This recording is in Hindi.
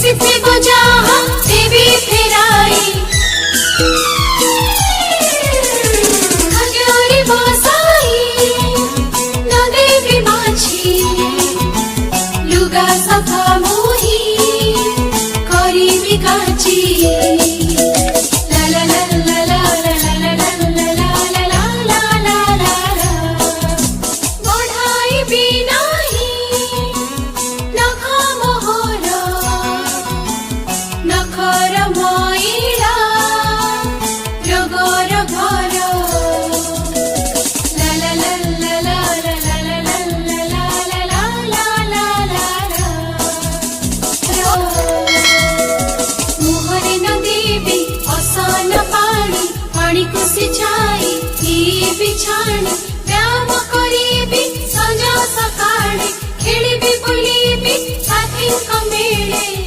सिद्धि बुझा देवी फेराई खजोरी बसाई न देवी माझी लुगा सफा मोही करी बिकाची बिछाणी व्यायाम करी सजा सकाळे खेली बुली साथी मेले।